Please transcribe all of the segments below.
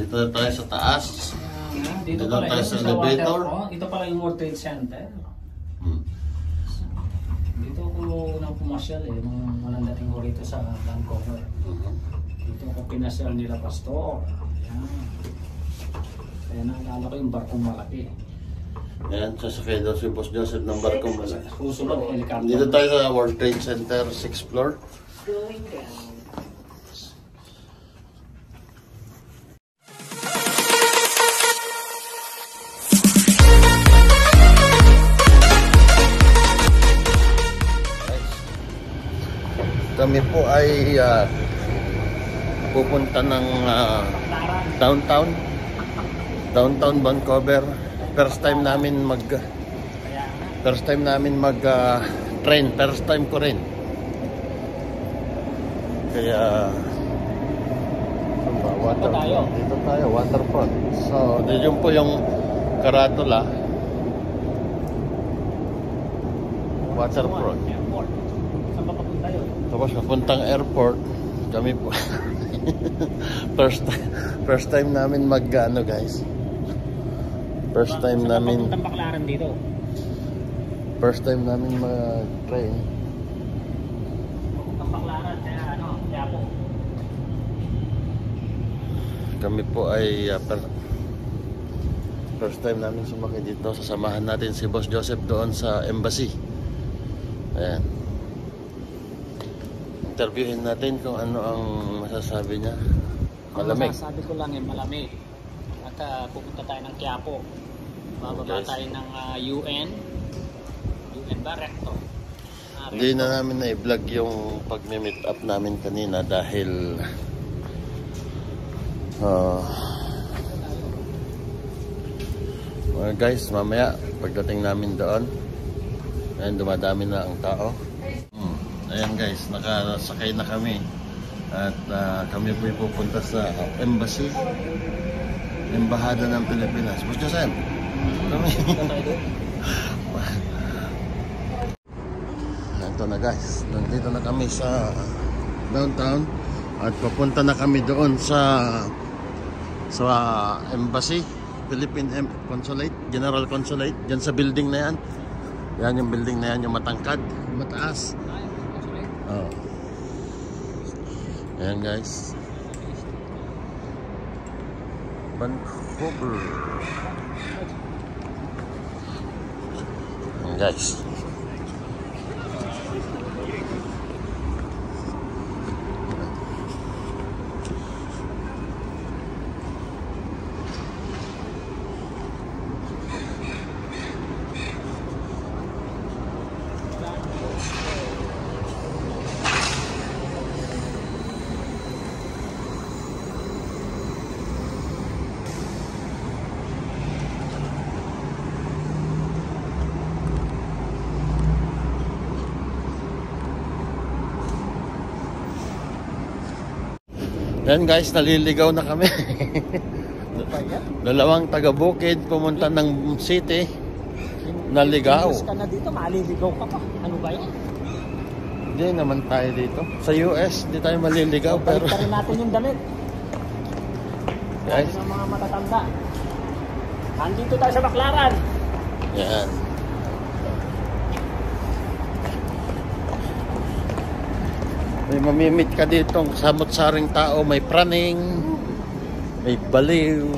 Dito na tayo sa taas. Dito pala tayo sa elevator. Ito pala yung World Trade Center. Dito ako nang pumasyal nung walang dating ko rito sa Vancouver. Dito ako pinasyal nila Pastor. Ayan. Kaya naalala ko yung barkong malaki. Ayan, sasakay daw si Boss Joseph ng barkong malaki. Susunod, helicopter. Dito tayo sa World Trade Center, 6th floor. Going down. Kami po ay pupunta ng downtown Vancouver. First time namin mag train, first time ko rin. Kaya dito tayo, waterfront. So, dito po yung Karatula waterfront. Tapos papuntang airport. Kami po first time namin guys. First time namin dito. First time namin mag-train. Kami po ay first time namin sumakay dito. Sasamahan natin si Boss Joseph doon sa embassy. Ayan. Interviewin natin kung ano ang masasabi niya. Malamig. Masasabi ko lang malamig. At pupunta tayo ng Quiapo. Bababa tayo ng UN ba? Recto. Hindi na namin na-vlog yung pag-meet up namin kanina dahil guys, mamaya pagdating namin doon, ayan, dumadami na ang tao. Ayan guys, nakasakay na kami at kami po pupunta sa embassy, Embahada ng Pilipinas. Boss Joseph, kami. Ito na guys, nandito na kami sa downtown at papunta na kami doon sa embassy, Philippine Consulate, General Consulate, dyan sa building na yan. Yan yung building na yan, yung matangkad, mataas. Oh. Ayan guys, Vancouver. Ayan guys. Yan guys, naliligaw na kami. Dalawang taga-Bukid pumunta ng city. Naligaw. Ka na dito, maliligaw ka pa. Ano ba yan? Hindi naman tayo dito. Sa US, hindi tayo maliligaw. Pero balik rin natin yung damit. Guys, ng mga matatanda. Andito tayo sa Baclaran. yan. May mamimit ka dito, samot-saring tao, may praning, may baliw.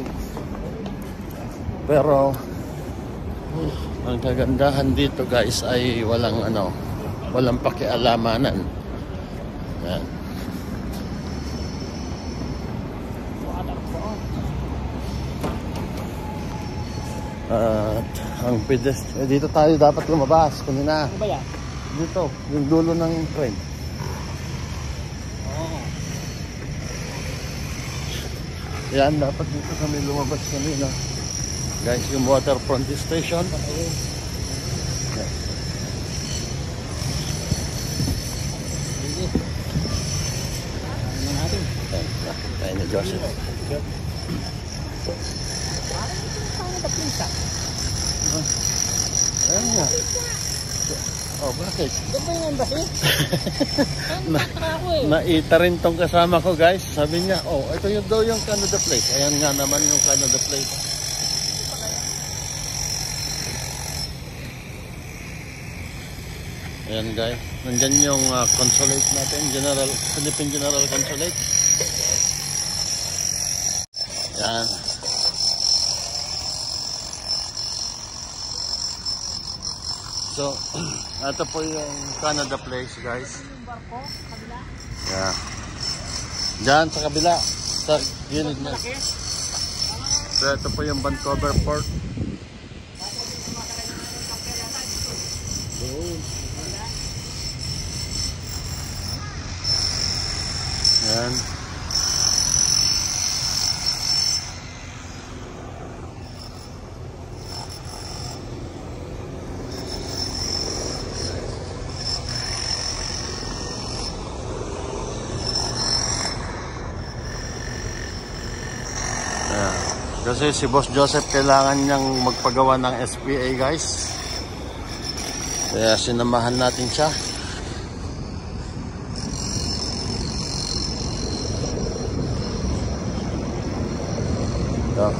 Pero ang kagandahan dito guys ay walang pakialamanan. Yan. At ang dito tayo dapat lumabas kanina. Ano ba yan? Dito, yung dulo ng train. Yan, dapat dito kami lumabas kanina. Guys, yung waterfront station. Ano natin? Tayo ni Joseph. Paano the place? Ayan nga. Oh, bakit? Doon ba yung embassy? Ako eh. Naita rin tong kasama ko, guys. Sabi niya, oh, ito yung daw yung Canada Place. Ayan nga naman yung Canada Place. Ayan, guys. Nandyan yung consulate natin, Philippine General Consulate. Ayan. So, ito po yung Canada Place, guys. Yeah. Diyan sa kabila, sa gilid na. So, ito po yung Vancouver Port. Yan. Kasi si Boss Joseph kailangan niyang magpagawa ng SPA, guys. Kaya sinamahan natin siya. Ito.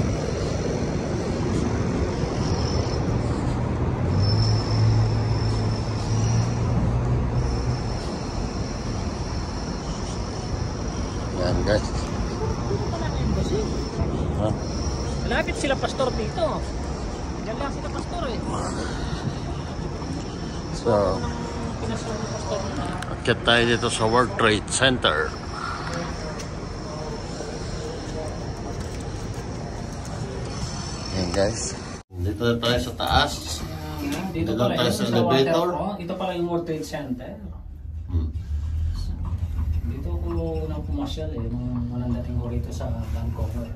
Yan, guys. Huh? Malapit sila pastor dito. Diyan lang sila pastor eh. So, akit tayo dito sa World Trade Center. Ayan, guys. Dito na tayo sa taas. Dito pala tayo sa elevator. Ito pala yung World Trade Center. Dito ako nang pumasyal eh. Nung walang dating ko rito sa Vancouver.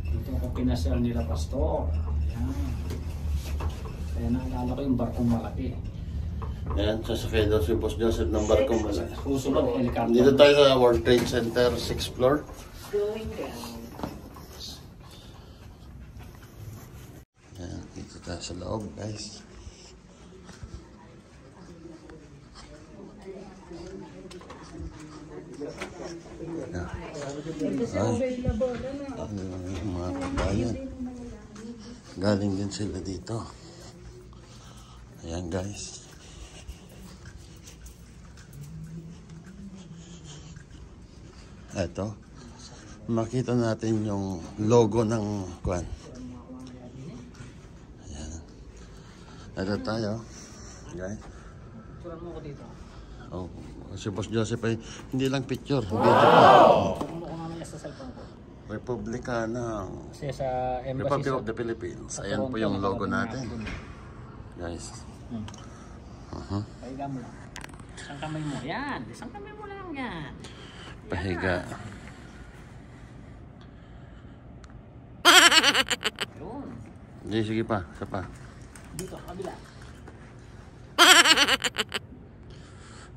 Dito ako pinasyal nila pastor. Ayan. Kaya naalala ko yung barkong malaki. Ayan, sasakay daw si Boss Joseph ng barkong malaki. Susunod helicopter. Dito tayo sa World Trade Center, 6th floor. Ayan, dito tayo sa loob, guys. Ay, mga kabayan. Galing din sila dito. Ayan, guys. Ito. Makita natin yung logo ng kwan. Ayan. Ito tayo. Guys. Turan mo ko dito. Oh, si Boss Joseph ay hindi lang picture. Video pa. Turan mo ko mamaya sa cellphone ko. Republika ng Kasi sa embassy. Republic of the Philippines. Ayan po yung logo natin. Guys. Pahiga mo lang. Isang kamay mo. Yan. Isang kamay mo lang yan. Pahiga. Yun. Hindi, sige pa. Isa pa. Dito, kabila.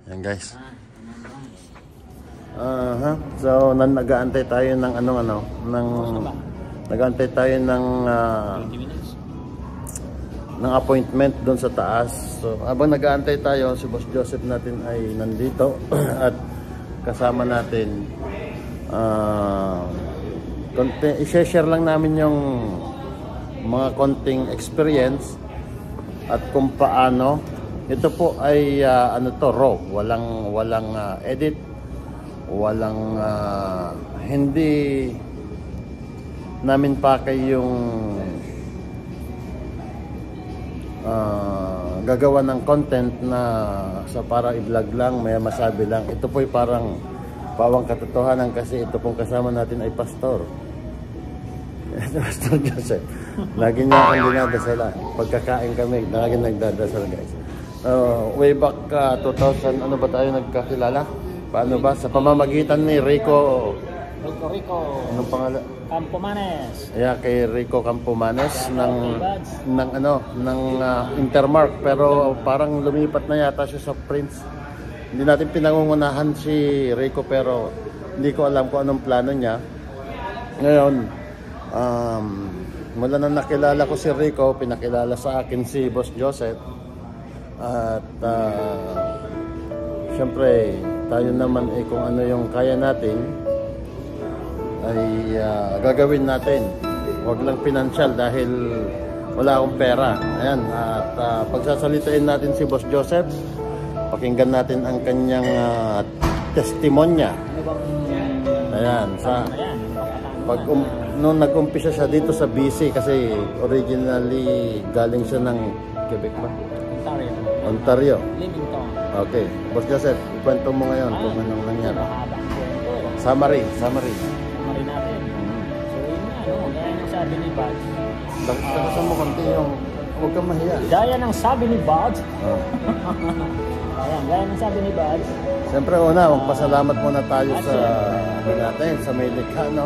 Ayan, guys. So, nag-aantay tayo ng nag-aantay tayo ng 20 minutes. ng appointment doon sa taas. So, habang nag-aantay tayo, si Boss Joseph natin ay nandito at kasama natin. I-share lang namin yung mga konting experience at kung paano. Ito po ay raw, walang edit, walang hindi namin pakay yung gagawa ng content na sa para i-vlog lang, may masabi lang. Ito po ay parang pawang katotohanan kasi ito pong kasama natin ay pastor. Pastor Joseph. Lagi niya akong dinadasalan. Pagkakain kami, lagi nagdadasal, guys. Way back 2000, ano ba tayo nagkakilala? Paano ba? Sa pamamagitan ni Rico. Anong pangalan? Campomanes. Yeah, kay Rico Campomanes ng Intermark, pero parang lumipat na yata siya sa Prince. Hindi natin pinangungunahan si Rico, pero hindi ko alam kung anong plano niya. Ngayon, mula na nakilala ko si Rico, pinakilala sa akin si Boss Joseph. At syempre, tayo naman kung ano yung kaya natin ay gagawin natin. Huwag lang pinansyal dahil wala akong pera. Ayan, at pagsasalitain natin si Boss Joseph, pakinggan natin ang kanyang testimonya. Ayan, nung nag-umpisa siya dito sa BC kasi originally galing siya ng Quebec ba? Ontario. Okay, Boss Joseph, ikwento mo ngayon kung anong nangyari. Summary natin. So yun nga, gaya ng sabi ni Buds. Tagasan mo konti yung, huwag kang mahiya. Gaya ng sabi ni Buds. Ayan, gaya ng sabi ni Buds. Siyempre una, magpasalamat muna tayo sa natin, sa may likha, no?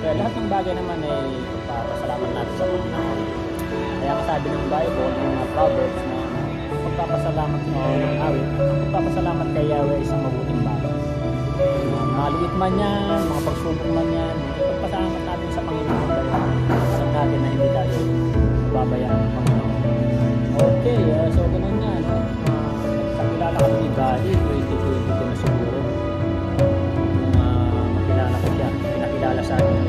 Kaya lahat ng bagay naman ay magpapasalamat natin sa Panginoon. Kaya kasabi ng Bible, ng Proverbs, na magpapasalamat ng awit, magpapasalamat kay Yahweh isang mabuting bagay. Maliit man yan, mga pagsubok man yan, magpapasalamat natin sa Panginoon dahil alam natin na hindi tayo mababayaan ng Panginoon. Okay, so ganun nga, no? Nakilala kami ni Buddy, 2022 na siguro. Makilala ko siya, pinakilala sa akin.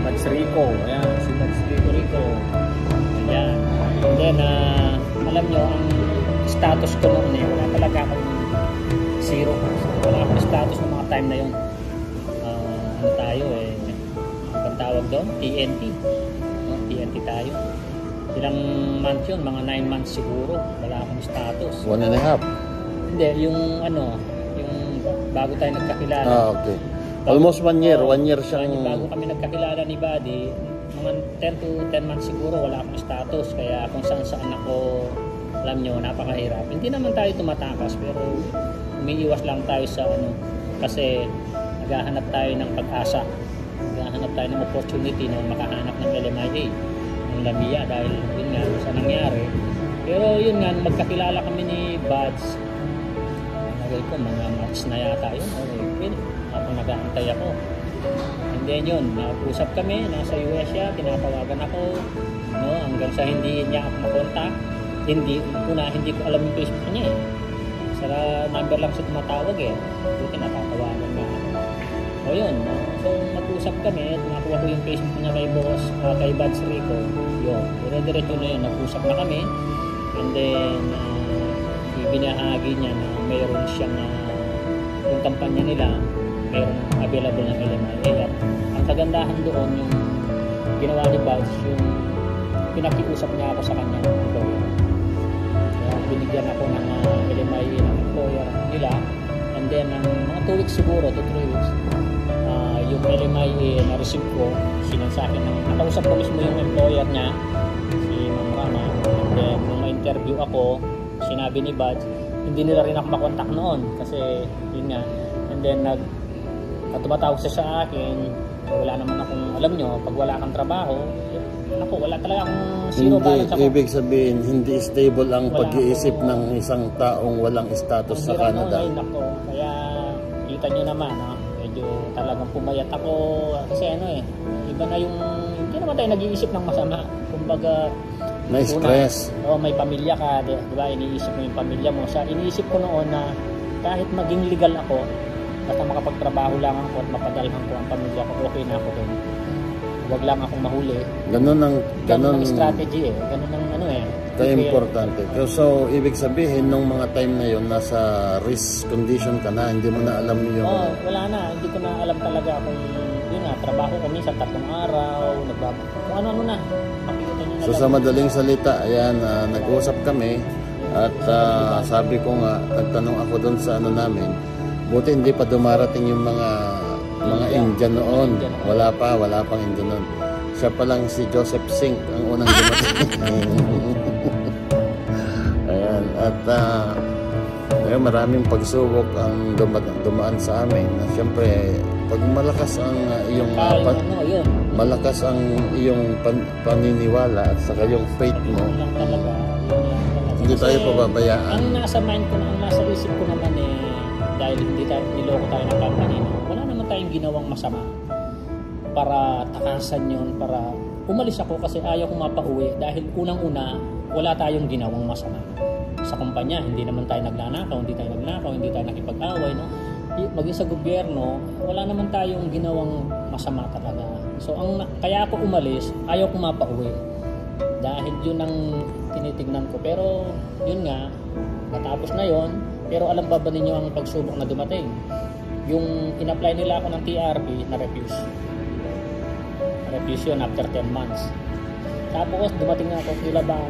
Buds Rico, ayan, si Buds Rico. Ayan. And then, alam nyo, ang status ko noon wala talaga akong zero. So, wala akong status ng mga time na yun. Ano tayo ang tawag doon? TNT. TNT tayo. Ilang month yun? Mga 9 months siguro. Wala akong status. 1.5. Hindi, yung bago tayo nagkakilala. Okay. Almost 1 year. 1 year siyang... Bago kami nagkakilala ni Buddy, mga 10 to 10 months siguro wala akong status. Kaya kung saan ako, alam nyo, napakahirap. Hindi naman tayo tumatakas, pero umiiwas lang tayo sa kasi naghahanap tayo ng pag-asa. Naghahanap tayo ng opportunity na makahanap ng LMIA, ng Lamia, dahil yun nga, sa nangyari. Pero yun nga, magkakilala kami ni Buds. Nagay ko, mga March na yata yun. Okay, habang nag-aantay ako. And then yun, nag-usap kami, nasa US siya, tinatawagan ako, hanggang sa hindi niya ako makontak. Hindi ko alam yung Facebook niya sa number lang siya tumatawag buti natatawagan nga ako. O yun, so nag-usap kami, nakuha ko yung Facebook niya kay Boss, kay Buds Rico. Yun, dire-diretso na yun, nag-usap na kami. And then ibinahagi niya na mayroon siyang yung kampanya nila, mayroong available ng LMIA. At ang kagandahan doon, yung ginawa ni Buds, yung pinakiusap niya ako sa kanya. Binigyan ako ng LMIA ng employer nila, and then mga 2 weeks siguro, 2-3 weeks, yung LMIA na receive ko, sinansakin nakausap ko mismo yung employer niya, si Ma'am Rana. And then nung ma-interview ako, sinabi ni Buds, hindi nila rin ako makontak noon kasi yun nga. And then tumatawag siya sa akin, wala naman akong, alam nyo, pag wala kang trabaho, wala talaga akong zero balance ako. Ibig sabihin, hindi stable ang pag-iisip ng isang taong walang status sa Canada. Kaya kita nyo naman, medyo talagang pumayat ako. Kasi iba na yung, hindi naman tayo nag-iisip ng masama. Kumbaga, na-stress. May pamilya ka, diba? Iniisip mo yung pamilya mo. Iniisip ko noon na kahit maging legal ako, basta makapagtrabaho lang ako at mapadalhan ko ang pamilya ko, okay na ako doon. Huwag lang akong mahuli. Ganun ang strategy Ganun ang importante. So, ibig sabihin, nung mga time na yun, nasa risk condition ka na, hindi mo na alam yung... wala na. Hindi ko na alam talaga kung yun nga, trabaho ko minsan 3 araw, kung ano-ano na. So, sa madaling salita, ayan, nag-usap kami at sabi ko nga, nagtanong ako doon sa namin, buti hindi pa dumarating yung mga Indian noon. Wala pang Indian noon. Siya pa lang si Joseph Sink ang unang dumating. Ayan, at maraming pagsubok ang dumaan sa amin. Siyempre, pag malakas ang iyong paniniwala at saka yung faith mo, hindi tayo pababayaan. Ang nasa mind ko, ang nasa isip ko naman dahil hindi tayo niloko tayo ng company, wala naman tayong ginawang masama para takasan yun, para umalis ako kasi ayaw kong mapauwi dahil unang-una wala tayong ginawang masama sa kumpanya. Hindi naman tayo nagnanakaw, hindi tayo nakipag-away, no? Maging sa gobyerno, wala naman tayong ginawang masama talaga. So kaya ako umalis, ayaw ko mapauwi. Dahil yun ang tinitignan ko. Pero yun nga, natapos na yun. Pero alam ba ninyo ang pagsubok na dumating? Yung in-apply nila ako ng TRP, na-refuse. Na-refuse yun after 10 months. Tapos dumating na ako, nila ba,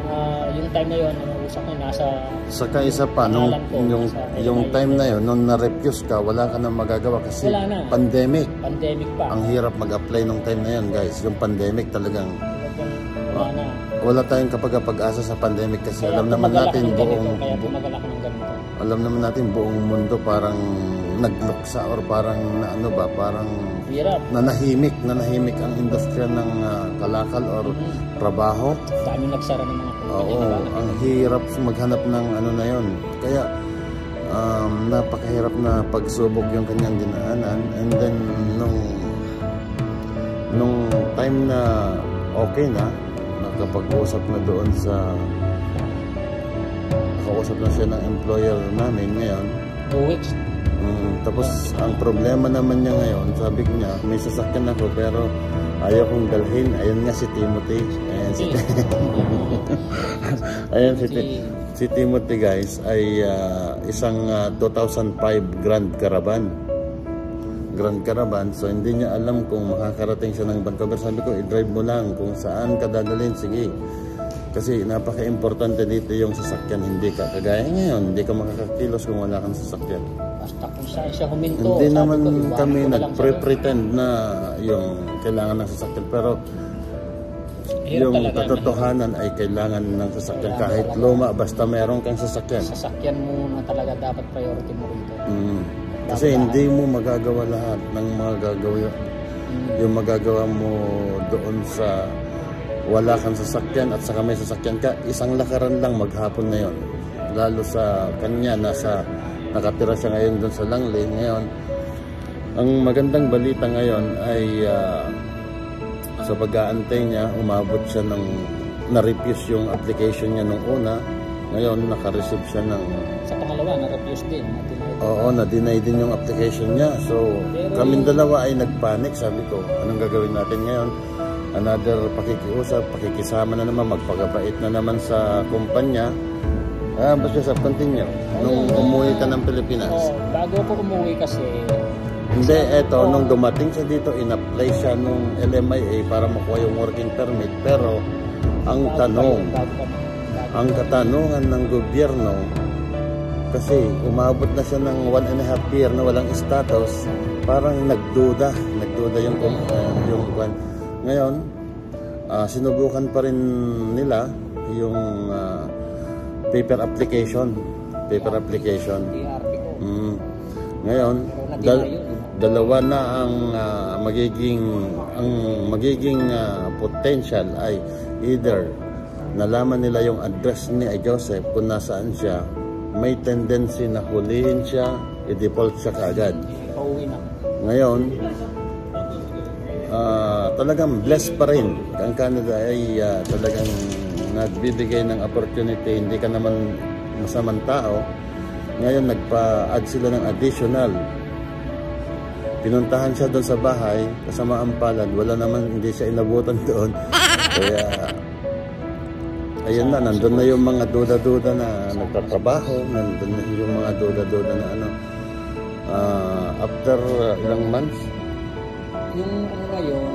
yung time na yun, usap ko nasa... Saka isa pa, yung time na yun, nung na-refuse ka, wala ka nang magagawa kasi pandemic. Pandemic pa. Ang hirap mag-apply nung time na yun, guys. Yung pandemic talagang... Wala na. Wala tayong kapag-asa sa pandemic kasi kaya alam naman natin buong mundo parang nagluksa or parang parang hirap. nanahimik ang industriya ng kalakal or trabaho. Daming nagsara ng mga Oo, ang hirap maghanap ng na yon. Kaya napakahirap na pagsubok yung kanyang dinaanan, and then nung time na okay na, nakapag-usap na doon nakausap na siya ng employer namin ngayon. 2 weeks. Tapos ang problema naman niya ngayon, sabi niya, may sasakyan ako pero ayaw kong dalhin. Ayun nga si Timothy. Ayan si Timothy, guys, ay isang 2005 Grand Caravan. So hindi niya alam kung makakarating siya ng Vancouver. Sabi ko, i-drive mo lang kung saan ka dadalhin, sige. Kasi napaka-importante dito yung sasakyan. Hindi ka kagaya ngayon, hindi ka makakakilos kung wala kang sasakyan. Basta kung saan siya huminto. Hindi naman kami nagpre-pretend na yung kailangan ng sasakyan, pero yung katotohanan ay kailangan ng sasakyan kahit luma, basta meron kang sasakyan. Sasakyan mo na talaga dapat priority mo rito. Kasi hindi mo magagawa lahat ng yung magagawa mo doon sa wala kang sasakyan at saka may sasakyan ka. Isang lakaran lang maghapon na yon. Lalo sa kanya, nakatira siya ngayon doon sa Langley. Ngayon, ang magandang balita ngayon ay sa pag-aantay niya, umabot siya na-refuse yung application niya nung una. Ngayon, naka-receive siya ng... Sa pangalawa, na-refuse din. Oo, na-deny din yung application niya. So, kaming dalawa ay nagpanic. Sabi ko, anong gagawin natin ngayon? Another pakikiusap, pakikisama na naman, magpagabait na naman sa kumpanya. Basta sa continue. Nung umuwi ka ng Pilipinas. Bago ko umuwi kasi... Hindi, nung dumating siya dito, in-apply siya nung LMIA para makuha yung working permit. Pero, ang katanungan ng gobyerno, kasi umabot na siya ng 1.5 year na walang status, parang nagduda yung ngayon, sinubukan pa rin nila yung paper application. Ngayon, dalawa na ang magiging potential ay either nalaman nila yung address ni Joseph kung nasaan siya, may tendency na hulihin siya, i-default siya kaagad. Ngayon, talagang blessed pa rin. Ang Canada ay talagang nagbibigay ng opportunity. Hindi ka naman masamang tao. Ngayon, nagpa-add sila ng additional. Pinuntahan siya doon sa bahay, kasama ang palad. Wala naman, hindi siya inabutan doon. Kaya, ayun na, nandun na yung mga duda-duda na nagtatrabaho. Nandun na yung mga duda-duda na after ilang months? Yung ngayon,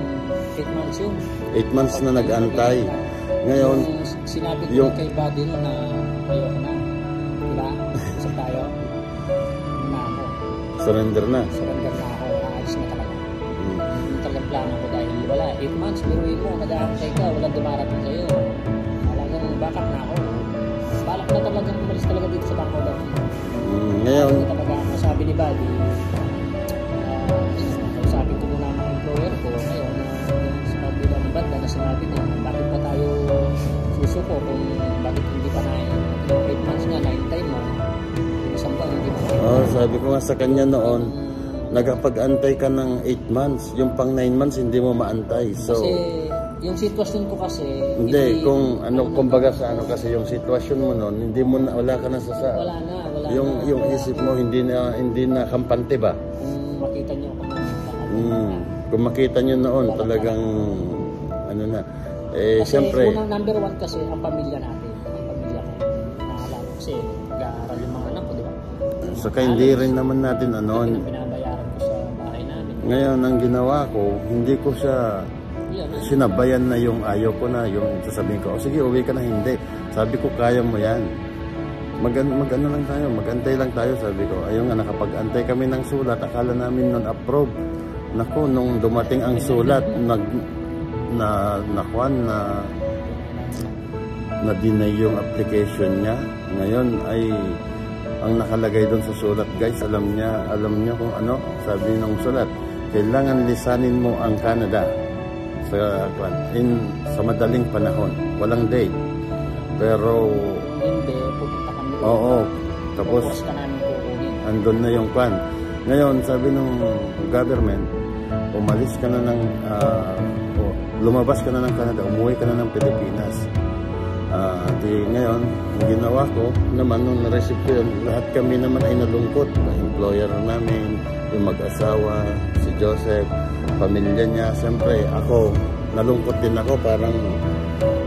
8 months yun. 8 months na nag-antay. Ngayon, sinabi ko kay Buddy no na ayoko na. Diba? Sa tayo. Na ako. Surrender na ako. Aalis na talaga. Yung talagang plano ko dahil wala. 8 months, biruin mo. Nag-aantay ka. Walang dumarating sa'yo. Talagang backup na ako. Balak na talagang umalis talaga dito sa Vancouver. Ngayon. Talaga, masabi ni Buddy, sabi ko muna ng employer ko ngayon sa kabilang banda na sinabi niya bakit pa tayo susuko kung bakit hindi pa na 8 months nga na-intay mo isang buwan hindi mo sabi ko nga sa kanya noon nagapag-antay ka ng 8 months yung pang 9 months hindi mo maantay so kasi Yung sitwasyon ko kasi... Hindi, kung ano, kumbaga sa ano kasi yung sitwasyon mo noon, hindi mo na, wala ka na sa... Wala na. Yung isip mo hindi na kampante ba? Kung makita niyo ako Kung makita niyo noon, talagang ano na. Eh, kasi siyempre... unang number one kasi ang pamilya natin. Ang pamilya ko. Naalala ko kasi nag-aaral yung mga anak ko, di ba? Saka hindi rin naman natin ano. Binabayaran ko sa bahay namin. Ngayon, ang ginawa ko, hindi ko siya sinabayan na yung ayaw ko na, yung sasabihin ko, sige, uwi ka na, hindi. Sabi ko, kaya mo yan. Mag-ano lang tayo, mag-antay lang tayo, sabi ko. Ayun nga, nakapag-antay kami ng sulat, akala namin nun approve. Naku, nung dumating ang sulat, na-deny yung application niya. Ngayon ay ang nakalagay doon sa sulat, guys, alam niya kung ano, sabi ng sulat, kailangan lisanin mo ang Canada sa madaling panahon, walang date. Pero hindi, pupunta kami. Oo, tapos andun na yung plan. Ngayon, sabi ng government, umalis ka na ng lumabas ka na ng Canada, umuwi ka na ng Pilipinas. Ngayon, ang ginawa ko naman nung na-receive ko yun, lahat kami naman ay nalungkot. Employer namin, yung mag-asawa, si Joseph, pamilya niya, siyempre ako, nalungkot din ako, parang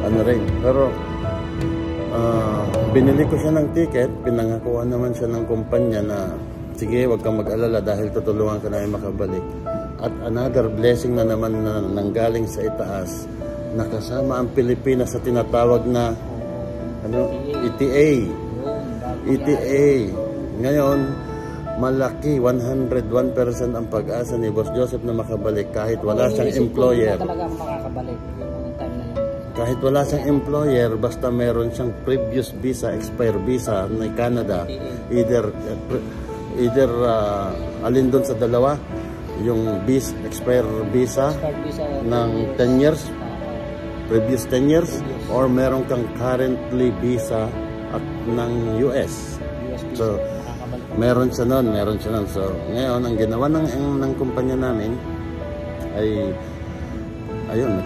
ano rin. Pero binili ko siya ng ticket, pinangakuan naman siya ng kumpanya na sige, wag kang mag-alala dahil tutulungan ka na makabalik. At another blessing na naman na nanggaling sa itaas, nakasama ang Pilipinas sa tinatawag na ETA. Ngayon, malaki, 101% ang pag-asa ni Boss Joseph na makabalik kahit wala siyang employer. Talaga makakabalik yung time na yun. Kahit wala siyang employer, basta meron siyang previous visa, expire visa ng Canada, either alin doon sa dalawa, yung expire visa ng 10 years, previous 10 years, or meron kang currently visa ng US. So, meron siya nun. So, ngayon, ang ginawa ng kumpanya namin ay, ayun,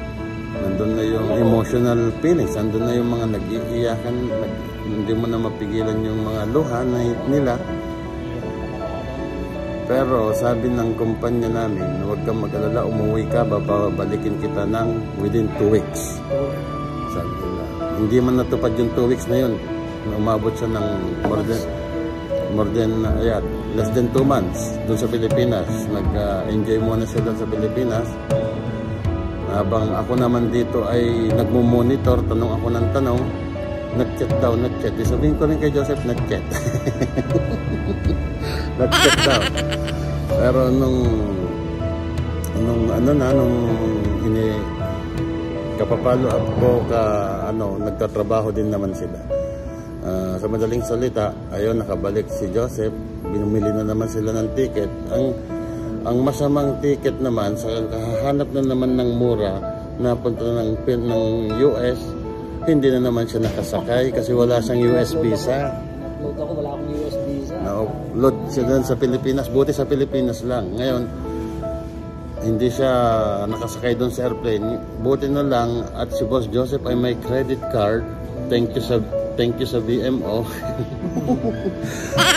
nandun na yung emotional feelings, nandun na yung mga nag-iiyakan, hindi mo na mapigilan yung mga luha nila. Pero sabi ng kumpanya namin, huwag kang mag-alala, umuwi ka, babalikin kita ng within 2 weeks. Sabi nila, hindi man natupad yung 2 weeks na yun. Umabot siya ng less than 2 months doon sa Pilipinas. Nag-enjoy muna siya doon sa Pilipinas. Habang ako naman dito ay nagmo-monitor, tanong ako ng tanong, nag-chat daw. Sabihin ko rin kay Joseph, nag-chat. Nag-chat daw. Pero nung kapapalo up ko nagtatrabaho din naman sila. Sa madaling salita, ayun, nakabalik si Joseph, binumili na naman sila ng ticket. Ang masamang ticket naman, sa kahanap na naman ng mura na punta ng US, hindi na naman siya nakasakay kasi wala siyang US visa. Na-upload ako, wala akong US visa. Na-upload siya doon sa Pilipinas, buti sa Pilipinas lang. Ngayon, hindi siya nakasakay doon sa airplane. Buti na lang at si Boss Joseph ay may credit card. Thank you sa BMO.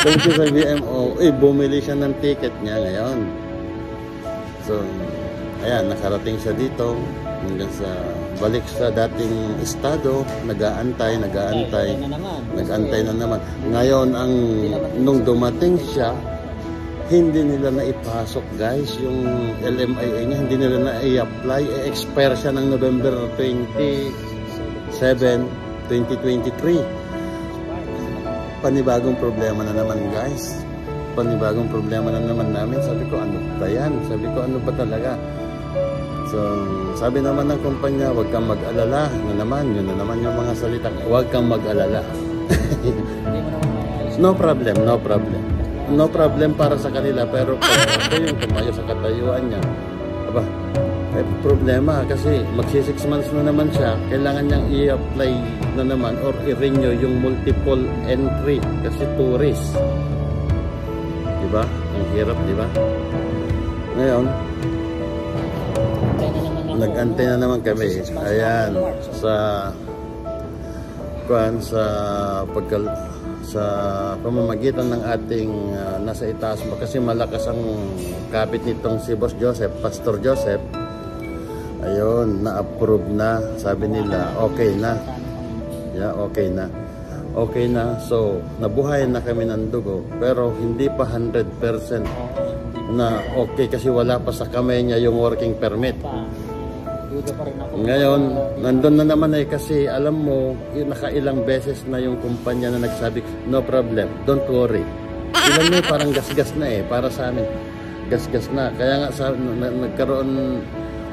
Thank you sa BMO. Bumili siya ng ticket niya ngayon. So, ayan, nakarating siya dito hanggang sa balik sa dating estado, nag-aantay na naman. Ngayon, nung dumating siya, hindi nila na ipasok, guys, yung LMIA niya, hindi nila na i-apply. Expire siya ng November 27, 2023. Panibagong problema na naman, guys. Panibagong problema na naman namin. Sabi ko, ano ba yan? Sabi ko, ano ba talaga? So, sabi naman ng kumpanya, huwag kang mag-alala. Yun na naman yung mga salita. Huwag kang mag-alala. No problem. No problem para sa kanila, pero ito yung tumayo sa katayuan niya. Aba, problema kasi magsi 6 months na naman siya, kailangan niyang i-apply na naman or i-renew yung multiple entry kasi tourist. Diba? Ang hirap, diba? Ngayon, Kaya na naman Nag-antay na naman kami. Ayan, sa pamamagitan ng ating nasa itaas mo, kasi malakas ang kapit nitong si Boss Joseph, Pastor Joseph. Ayun, na-approve na. Sabi nila, okay na. Yeah, okay na. Okay na. So, nabuhayan na kami ng dugo. Pero hindi pa 100% na okay kasi wala pa sa kamay niya yung working permit. Ngayon, nandun na naman kasi alam mo, nakailang beses na yung kumpanya na nagsabi, no problem, don't worry. Ilan mo parang gas-gas na para sa amin. Gas-gas na. Kaya nga nagkaroon,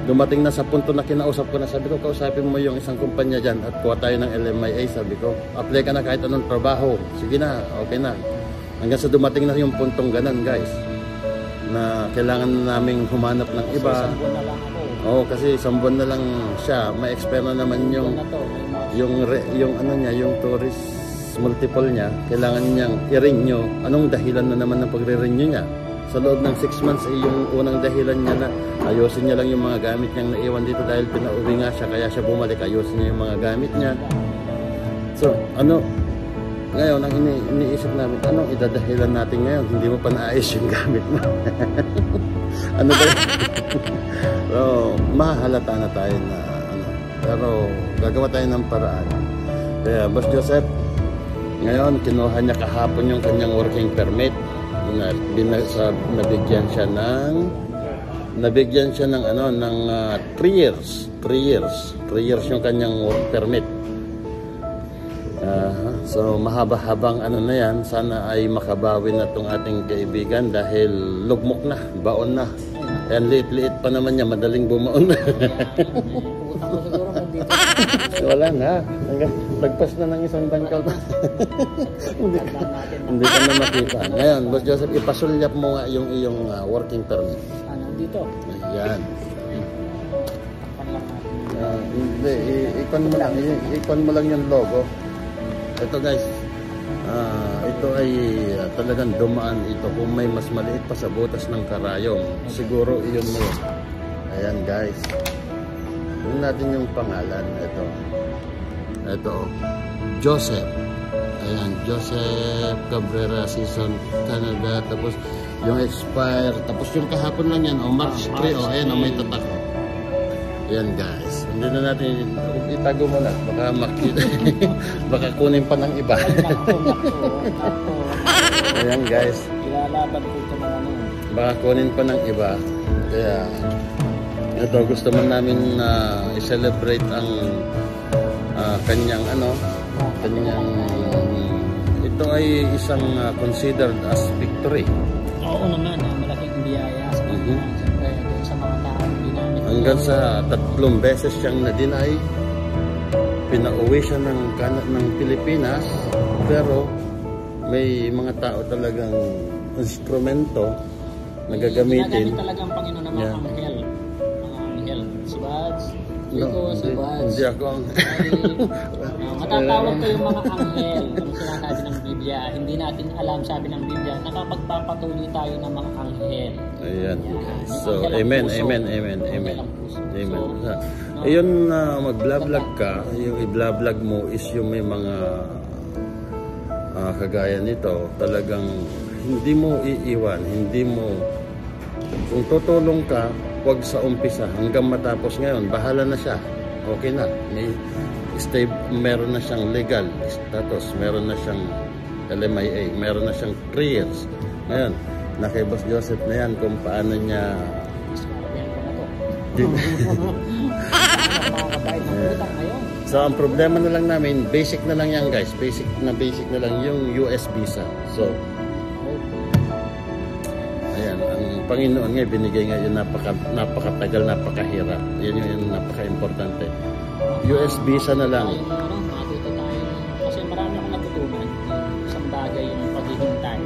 dumating na sa punto na kinausap ko na, sabi ko, kausapin mo yung isang kumpanya dyan at kuha tayo ng LMIA, sabi ko. Apply ka na kahit anong trabaho. Sige na, okay na. Hanggang sa dumating na yung puntong ganan, guys, na kailangan naming humanap ng iba. Oo, kasi isang buwan na lang siya, may expire na naman yung ano niya, yung tourist multiple niya, kailangan niyang i-renew. Anong dahilan na naman ng pagre-renew niya? Sa loob ng 6 months, yung unang dahilan niya na ayusin niya lang yung mga gamit niyang naiwan dito dahil pinauwi nga siya, kaya siya bumalik, ayusin niya yung mga gamit niya. So, ngayon, ang iniisip namin, anong idadahilan natin ngayon? Hindi mo pa naayos yung gamit mo. Ano ba yun? So, mahalata na tayo na pero gagawa tayo ng paraan. Kaya Boss Joseph, ngayon kinuha niya kahapon yung kanyang working permit. Nabigyan siya ng 3 years. 3 years yung kanyang work permit. So mahaba-habang na yan. Sana ay makabawi na itong ating kaibigan dahil lugmok na, baon na. Yan, liit-liit pa naman niya, madaling bumaon na. Wala na. Lagpas na ng isang bangkal. Hindi ka na makita. Ngayon, Boss Joseph, ipasulyap mo nga yung iyong working permit. Dito. Ayan. Hindi, ikon mo lang yung logo. Ito guys, ito ay talagang dumaan ito. Kung may mas maliit pa sa butas ng karayom, siguro iyon mo. Ayan guys, yun natin yung pangalan. Ito Joseph. Ayan, Joseph Cabrera, Season Canada. Tapos yung expire, tapos yung kahapon lang yan, March 3. Ayan, may tatak. Ayan guys, hindi na natin itago mo na, baka makita. Baka kunin pa ng iba. Ayan guys, ilalaban ko ito ng baka kunin pa ng iba. Kaya ito, gusto man namin i-celebrate ang kanyang ito ay isang considered as victory. Oo naman, malaking biyaya sa mga sa mga taong ginamit. Hanggang sa 3 beses siyang na-deny, pinauwi siya ng Pilipinas, pero may mga tao talagang instrumento na gagamitin. Ginagamit talagang Panginoon ng mga anghel. Mga anghel. Si Bads, hindi ako ang... matatawag ko yung mga anghel. Kung sinasabi ng Biblia, hindi natin alam, sabi ng Biblia, nakapagpapatuloy tayo ng mga anghel. Ayan. So, amen. So, ayun, mag-vlog ka, yung i-vlog mo is yung may mga kagaya nito, talagang hindi mo iiwan, hindi mo, kung tutulong ka, huwag sa umpisa hanggang matapos. Ngayon, bahala na siya, okay na, meron na siyang legal status, meron na siyang LMIA, meron na siyang 3 years. Ngayon, na kay Boss Joseph na yan kung paano niya so ang problema na lang namin, basic na lang yan guys, basic na lang yung US visa. So ayan, ang Panginoon nga binigay nga yung napakatagal, napakahirap, yan yung napaka-importante. US visa na lang. Matuto tayo kasi marami akong natutunan. Isang bagay yung paghihintay.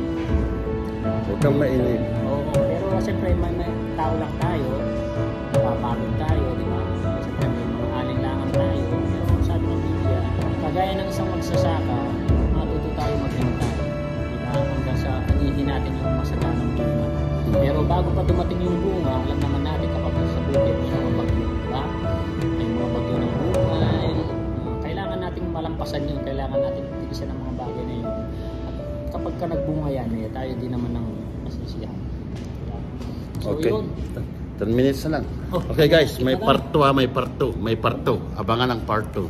Huwag kang mainip. Pero siyempre may tao lang tayo, napapagod tayo, di ba? Siyempre may mga alinlangan tayo. Pero sabi ng Biblia, kagaya ng isang magsasaka, matuto tayo maghintay. Di ba? Hanggang sa anihin natin yung masaganang bunga. Pero bago pa dumating yung bunga, alam naman natin kapag sa bukid, may mga bagyo, di ba? So Okay. yun. 10 minutes na lang. Oh, Okay guys, may kita na. part 2 ha, may part 2. May part 2. Abangan ang part 2.